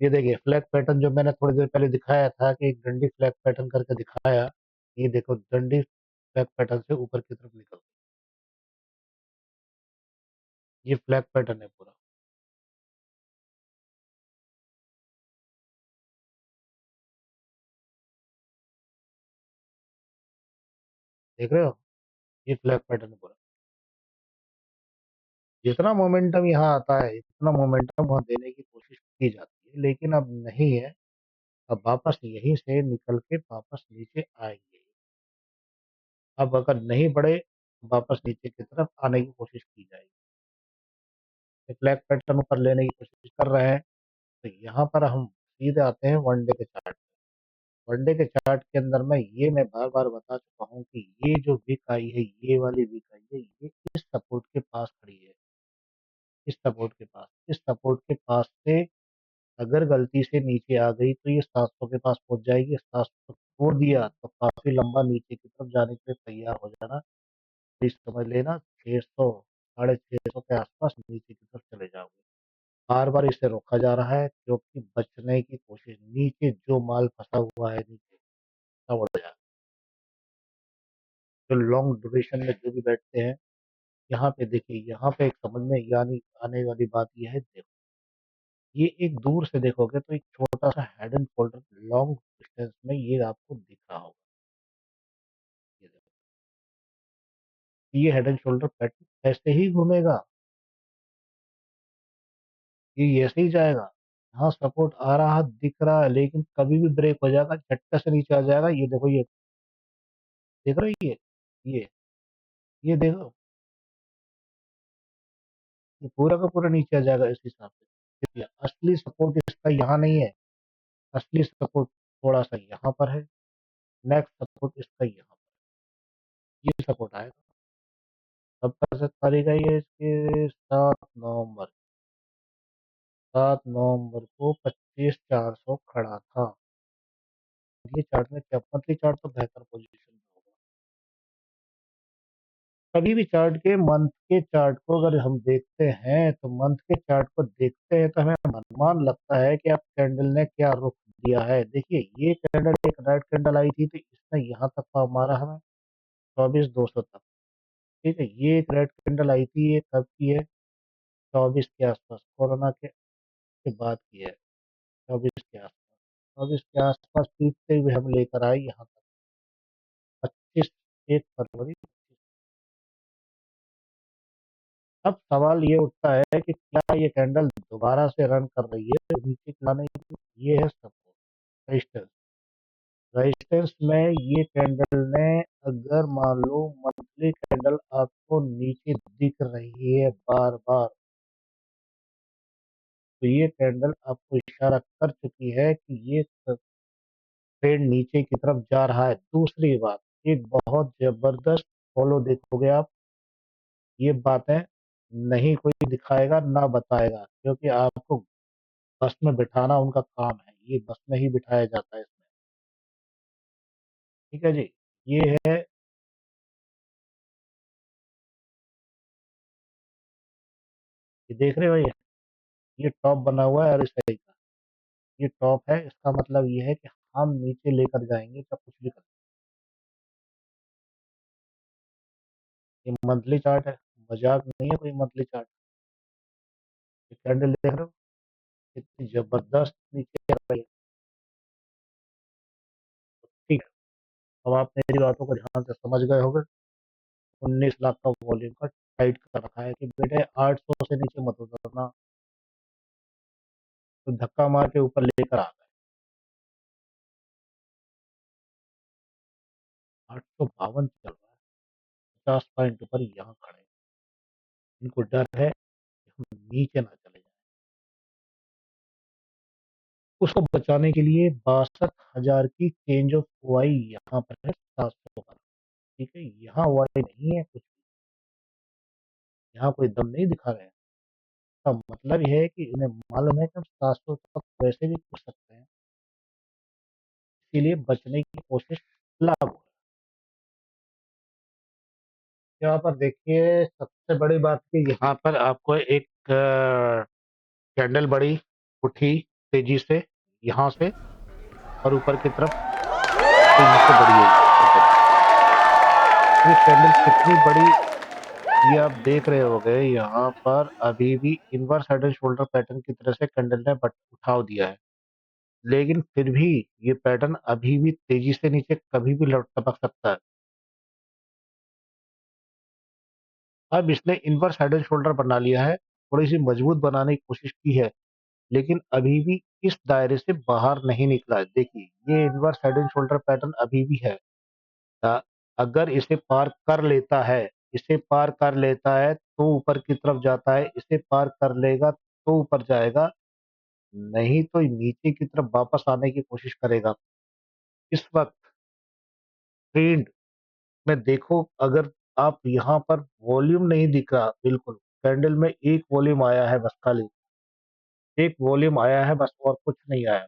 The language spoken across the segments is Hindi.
ये देखिए फ्लैग पैटर्न जो मैंने थोड़ी देर पहले दिखाया था कि एक डंडी फ्लैग पैटर्न करके दिखाया, ये देखो डंडी फ्लैग पैटर्न से ऊपर की तरफ निकल गई। ये फ्लैग पैटर्न है पूरा। देख रहे हो? ये फ्लैग पैटर्न है पूरा। जितना मोमेंटम यहाँ आता है, इतना मोमेंटम वहाँ देने की कोशिश की जाती है, लेकिन अब नहीं है। अब वापस यहीं से निकल के वापस नीचे आएँगे। अब अगर नहीं बढ़े, वापस नीचे की तरफ आने की कोशिश की जाएगी। ये फ्लैग पैटर्न ऊपर लेने की कोशिश कर रहे हैं, तो यहाँ पर हम सीधे आते हैं वन डे के चार्ट पे। वन डे के चार्ट के अंदर में ये मैं बार-बार बता चुका हूँ कि ये जो विक आई है, ये वाली विक आई है, ये इस सपोर्ट के पास खड़ी है, इस सपोर्ट के पास। इस सपोर्ट के पास से अगर गलती से नीचे आ गई तो ये 700 के पास पहुँच जाएगी। 700 तोड़ दिया तो काफ़ी लंबा नीचे की तरफ जाने के लिए तैयार हो जाना। प्लीज़ समझ लेना 600 साढ़े 600 के आस-पास नीचे की तरफ चले जाओगे। बार-बार इसे रोका जा रहा है क्योंकि बचने की कोशिश नीचे जो माल फँसा हुआ है नीचे, सब उड़ जाए। जो लॉन्ग ड्यूरेशन में जो भी बैठते हैं, यहाँ पे देखिए, यहाँ पे एक समझ में यानी आने वाली बात ये है देखो, ये एक दूर से देखोगे तो एक छोटा-सा head and shoulder long distance में ये आपको दिख रहा होगा। ये देखो, ये हेड एंड शोल्डर पैटर्न ऐसे ही घूमेगा, ये ऐसे ही जाएगा। यहाँ सपोर्ट आ रहा दिख रहा है लेकिन कभी भी ब्रेक हो जाएगा, झटके से नीचे आ जाएगा। ये देखो ये, देख रहे हो ये? ये, ये देखो, ये पूरा का पूरा नीचे आ जाएगा इस हिसाब से। देखिए, असली सपोर्ट इसका यहाँ नहीं है, असली सपोर्ट थोड़ा-सा यहाँ पर है, नेक्स्ट सपोर्ट इसका यहाँ पर, ये सपोर्ट आएगा। कब तक तारीख आई है इसकी? 7 नवंबर। 7 नवंबर को 25,400 खड़ा था। मंथली चार्ट में क्या, मंथली चार्ट तो बेहतर पोजीशन में होगा। कभी भी चार्ट के मंथ के चार्ट को अगर हम देखते हैं, तो मंथ के चार्ट को देखते हैं तो हमें अनुमान लगता है कि अब कैंडल ने क्या रुख दिया है। देखिए, ये कैंडल एक रेड कैंडल आई थी तो इसने यहाँ तक मारा हमें 24,200 तक। ठीक है, ये एक रेड कैंडल आई थी, ये कब की है? 24 के आसपास, कोरोना के बाद की है। 24 के आसपास, 24 के आसपास पीटते हुए हम लेकर आए यहाँ तक। 25 1 फरवरी। अब सवाल ये उठता है कि क्या ये कैंडल दोबारा से रन कर रही है नीचे लाने की? ये है सपोर्ट, रेजिस्टेंस। रेजिस्टेंस में ये कैंडल ने, अगर मान लो मंथली कैंडल आपको नीचे दिख रही है बार बार, तो ये कैंडल आपको इशारा कर चुकी है कि ये ट्रेंड नीचे की तरफ जा रहा है। दूसरी बात, एक बहुत जबरदस्त फॉलो देखोगे आप, ये बातें नहीं कोई दिखाएगा ना बताएगा, क्योंकि आपको बस में बिठाना उनका काम है। ये बस में ही बिठाया जाता है इसमें। ठीक है जी। ये है, ये देख रहे हो ये टॉप बना हुआ है और इस साइड का ये टॉप है। इसका मतलब ये है कि हम नीचे लेकर जाएंगे चाहे कुछ भी कर। ये मंथली चार्ट है, मजाक नहीं है कोई मंथली चार्ट। ये कैंडल देख रहे हो कितनी जबरदस्त नीचे आ रही है। ठीक है, अब आप मेरी बातों को ध्यान से समझ गए होंगे। 19 लाख का वॉल्यूम का टाइट कर रखा है कि बेटे 800 से नीचे मत उतरना, तो धक्का मार के ऊपर लेकर आ गए। 852 चल रहा है, 50 पॉइंट ऊपर यहाँ खड़े हैं। इनको डर है कि हम नीचे ना चले जाएं। उसको बचाने के लिए 62,000 की चेंज ऑफ वाई यहाँ पर है, 700 पर। ठीक है, यहाँ वाई नहीं है कुछ, यहाँ कोई दम नहीं दिखा रहे हैं। इसका मतलब ये है कि इन्हें मालूम है कि हम 700 तक वैसे भी पूछ सकते हैं, इसीलिए बचने की कोशिश लागू है। यहाँ पर देखिए, सबसे बड़ी बात कि यहाँ पर आपको एक कैंडल बड़ी उठी, तेजी से यहाँ से और ऊपर की तरफ तेजी से बढ़ी हुई है कैंडल। ये कैंडल कितनी बड़ी, ये आप देख रहे होंगे यहाँ पर अभी भी inverse head and shoulder pattern की तरह से कैंडल ने बट उठाव दिया है, लेकिन फिर भी ये पैटर्न अभी भी तेजी से नीचे कभी भी लौट टपक सकता है। अब इसने इनवर्स हेड एंड शोल्डर बना लिया है, थोड़ी सी मजबूत बनाने की कोशिश की है, लेकिन अभी भी इस दायरे से बाहर नहीं निकला है। देखिए, ये inverse head and shoulder pattern अभी भी है। अ, अगर इसे पार कर लेता है, इसे पार कर लेता है तो ऊपर की तरफ जाता है, इसे पार कर लेगा तो ऊपर जाएगा, नहीं तो नीचे की तरफ वापस आने की कोशिश करेगा। इस वक्त ट्रेंड में देखो, अगर आप यहाँ पर वॉल्यूम नहीं दिख रहा, बिल्कुल कैंडल में एक वॉल्यूम आया है बस, खाली एक वॉल्यूम आया है बस, और कुछ नहीं आया।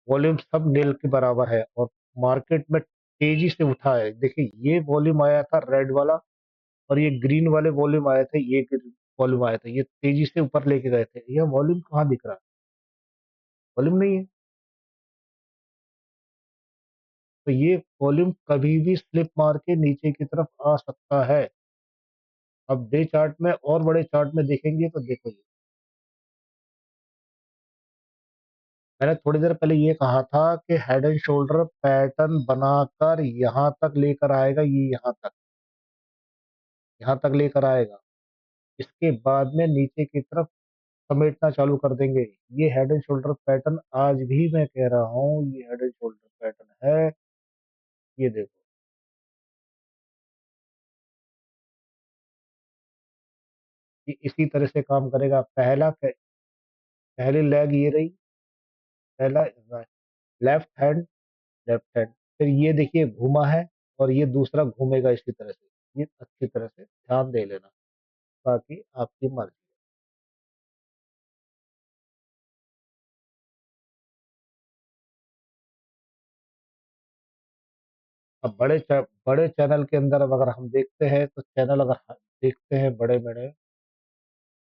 वॉल्यूम सब नील के बराबर है और मार्केट में तेजी से उठा है। देखिए, ये वॉल्यूम आया था रेड वाला, और ये ग्रीन वाले वॉल्यूम आए थे, ये वॉल्यूम आए थे, ये तेजी से ऊपर लेके गए थे। ये वॉल्यूम कहाँ दिख रहा है? वॉल्यूम नहीं है। तो ये वॉल्यूम कभी भी स्लिप मार के नीचे की तरफ आ सकता है। अब डे चार्ट में और बड़े चार्ट में देखेंगे तो देखो, ये मैंने थोड़ी देर पहले ये कहा था कि हेड एंड शोल्डर पैटर्न बनाकर यहाँ तक लेकर आएगा, ये यहाँ तक लेकर आएगा। इसके बाद में नीचे की तरफ समेटना चालू कर देंगे। ये हेड एंड शोल्डर पैटर्न आज भी मैं कह रहा हूँ, ये हेड एंड शोल्डर पैटर्न है। ये देखो, ये इसी तरह से काम करेगा। पहली लेग ये रही, पहला लेफ्ट हैंड, लेफ्ट हैंड, फिर ये देखिए घूमा है, और ये दूसरा घूमेगा इसी तरह से। ये अच्छी तरह से ध्यान दे लेना, बाकी आपकी मर्जी। अब बड़े चैनल के अंदर अब अगर हम देखते हैं, तो चैनल अगर हम देखते हैं बड़े बड़े,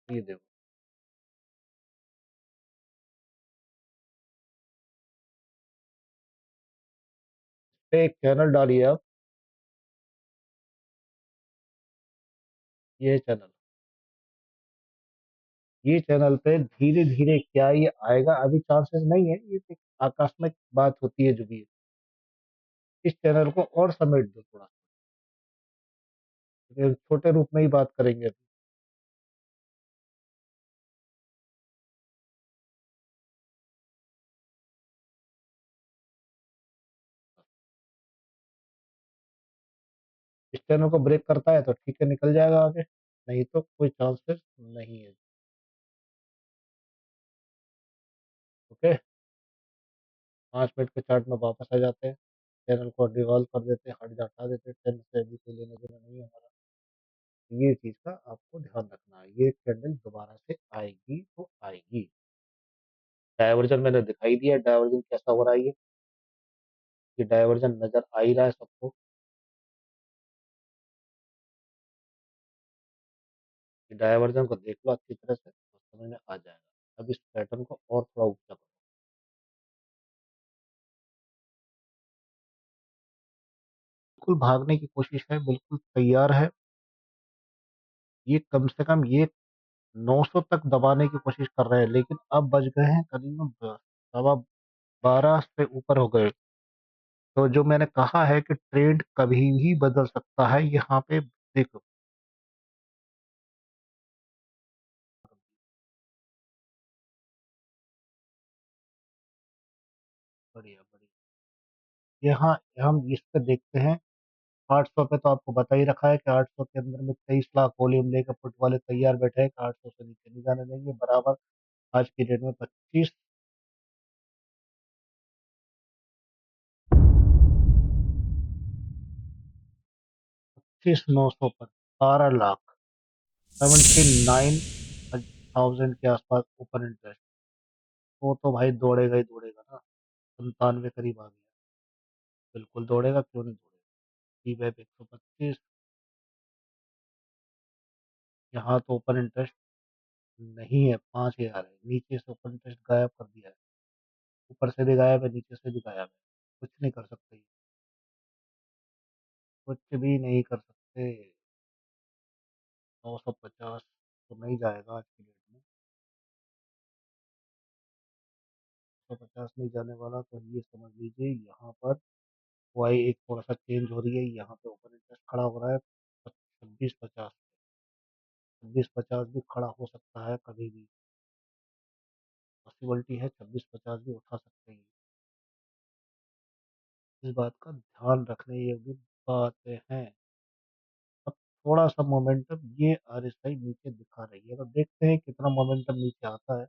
ये देखो, एक चैनल डालिए आप, ये चैनल, ये चैनल पे धीरे धीरे क्या ये आएगा, अभी चांसेस नहीं है, ये एक आकस्मिक बात होती है जो भी है। इस चैनल को और समेट दो थोड़ा, ये छोटे रूप में ही बात करेंगे अभी। इस चैनल को ब्रेक करता है तो ठीक है, निकल जाएगा आगे, नहीं तो कोई चांसेस नहीं है। ओके, 5 मिनट के चार्ट में वापस आ जाते हैं, चैनल को डिवॉल्व कर देते हैं, हटा देते हैं, चैनल से अभी कोई लेना देना नहीं है हमारा। ये चीज का आपको ध्यान रखना है, ये कैंडल दोबारा से आएगी तो आएगी। डायवर्जन मैंने दिखाई दिया, डायवर्जन कैसा हो रहा है ये डायवर्जन नजर आ ही रहा है सबको। ये डायवर्जन को देख लो अच्छी तरह से, तो समझ में आ जाएगा। अब इस पैटर्न को और थोड़ा ऊंचा करो, बिल्कुल भागने की कोशिश है, बिल्कुल तैयार है। ये कम से कम ये 900 तक दबाने की कोशिश कर रहे हैं, लेकिन अब बज गए हैं करीबन 12 से ऊपर हो गए। तो जो मैंने कहा है कि ट्रेंड कभी भी बदल सकता है, यहाँ पे देखो। बढ़िया बढ़िया, यहाँ हम इस पे देखते हैं। 800 पे तो आपको बता ही रखा है कि 800 के अंदर में 23 लाख वॉल्यूम लेकर पुट वाले तैयार बैठे हैं कि 800 से नीचे नहीं जाने देंगे बराबर। आज की डेट में 25 900 पर 12 लाख, 79,000 के आसपास ओपन इंटरेस्ट। तो भाई दौड़ेगा ही दौड़ेगा ना, 97 करीब आ गया, बिल्कुल दौड़ेगा, क्यों नहीं दौड़ेगा। टी वेब 125, यहाँ तो ओपन इंटरेस्ट नहीं है, 5,000 है, नीचे से ओपन इंटरेस्ट गायब कर दिया है, ऊपर से भी गायब है, नीचे से भी गायब है, कुछ नहीं कर सकते, कुछ भी नहीं कर सकते। 950 तो नहीं जाएगा आज की डेट में, 950 नहीं जाने वाला, तो ये समझ लीजिए यहाँ पर वाई एक थोड़ा सा चेंज हो रही है, यहाँ पे ओपन इंटरेस्ट खड़ा हो रहा है 26,50, 26,50 भी खड़ा हो सकता है कभी भी, पॉसिबिलिटी है 26,50 भी उठा सकते हैं। इस बात का ध्यान रखने योग्य बातें हैं। अब थोड़ा सा मोमेंटम ये आरएसआई नीचे दिखा रही है, तो देखते हैं कितना मोमेंटम नीचे आता है।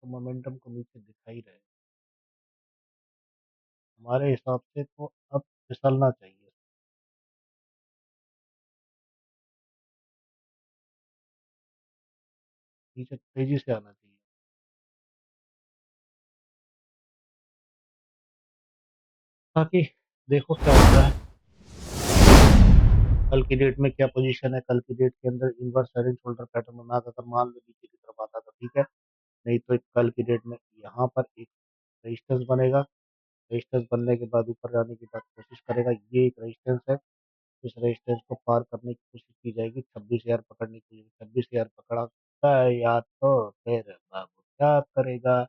तो मोमेंटम को नीचे दिखा ही रहे, हमारे हिसाब से तो अब फिसलना चाहिए, नीचे तेजी से आना चाहिए। ताकि देखो क्या होता है, कल की डेट में क्या पोजीशन है, कल की डेट के अंदर inverse head and shoulder pattern बना था, अगर मान लो नीचे की तरफ आता तो ठीक है, नहीं तो कल की डेट में यहाँ पर एक रेजिस्टेंस बनेगा, रेजिस्टेंस बनने के बाद ऊपर जाने की बात कोशिश करेगा, ये एक रेजिस्टेंस है, इस रेजिस्टेंस को पार करने की कोशिश की जाएगी, 26,000 पकड़ने की, 26,000 पकड़ा या तो फिर बाबू क्या करेगा।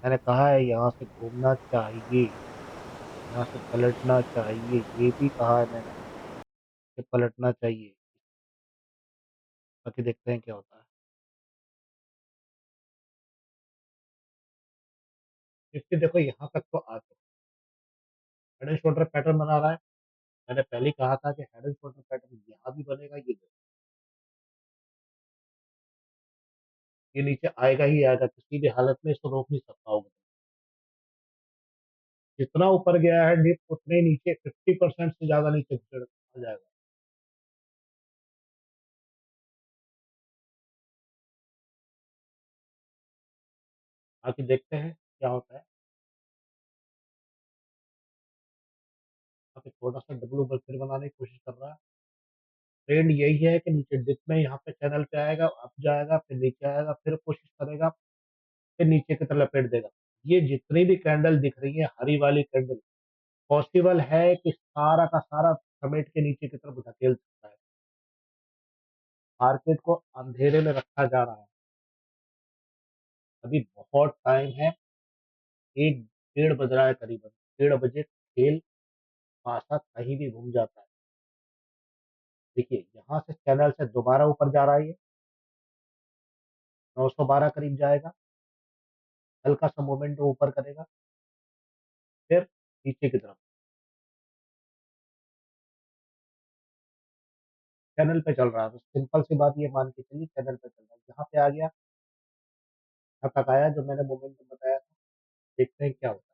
मैंने कहा है यहाँ से घूमना चाहिए, यहाँ से पलटना चाहिए, ये भी कहा है मैंने कि पलटना चाहिए। बाकी देखते हैं क्या होता है। क्योंकि देखो यहाँ तक तो आ चुका, हेड एंड शोल्डर पैटर्न बना रहा है, मैंने पहले ही कहा था कि हेड एंड शोल्डर पैटर्न यहाँ भी बनेगा, ये नीचे आएगा ही आएगा, किसी भी हालत में इसको रोक नहीं सकता होगा। जितना ऊपर गया है डिप उतने नीचे 50% से ज्यादा नीचे आ जाएगा। बाकी देखते हैं क्या होता है। बाकी थोड़ा सा डब्ल्यू बल फिर बनाने की कोशिश कर रहा है, ट्रेंड यही है कि नीचे डिप में यहाँ पे चैनल पे आएगा, अप जाएगा, फिर नीचे आएगा, फिर कोशिश करेगा, फिर नीचे की तरफ लपेट देगा। ये जितनी भी कैंडल दिख रही है हरी वाली कैंडल, पॉसिबल है कि सारा का सारा समेट के नीचे की तरफ धकेल सकता है। मार्केट को अंधेरे में रखा जा रहा है, अभी बहुत टाइम है, 1 डेढ़ बज रहा है करीबन, 1:30 बजे खेल पासा कहीं भी घूम जाता है। देखिए यहाँ से चैनल से दोबारा ऊपर जा रहा है, ये 912 करीब जाएगा, हल्का सा मूवमेंट ऊपर करेगा, फिर नीचे की तरफ चैनल पे चल रहा है, तो सिंपल सी बात ये मान के चलिए चैनल पे चल रहा है, यहाँ पे आ गया, यहाँ तक आया जो मैंने मोमेंटम बताया था, देखते हैं क्या होता है।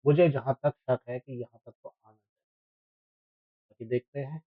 मुझे जहां तक शक है कि यहाँ तक तो आना चाहिए, बाकी देखते हैं।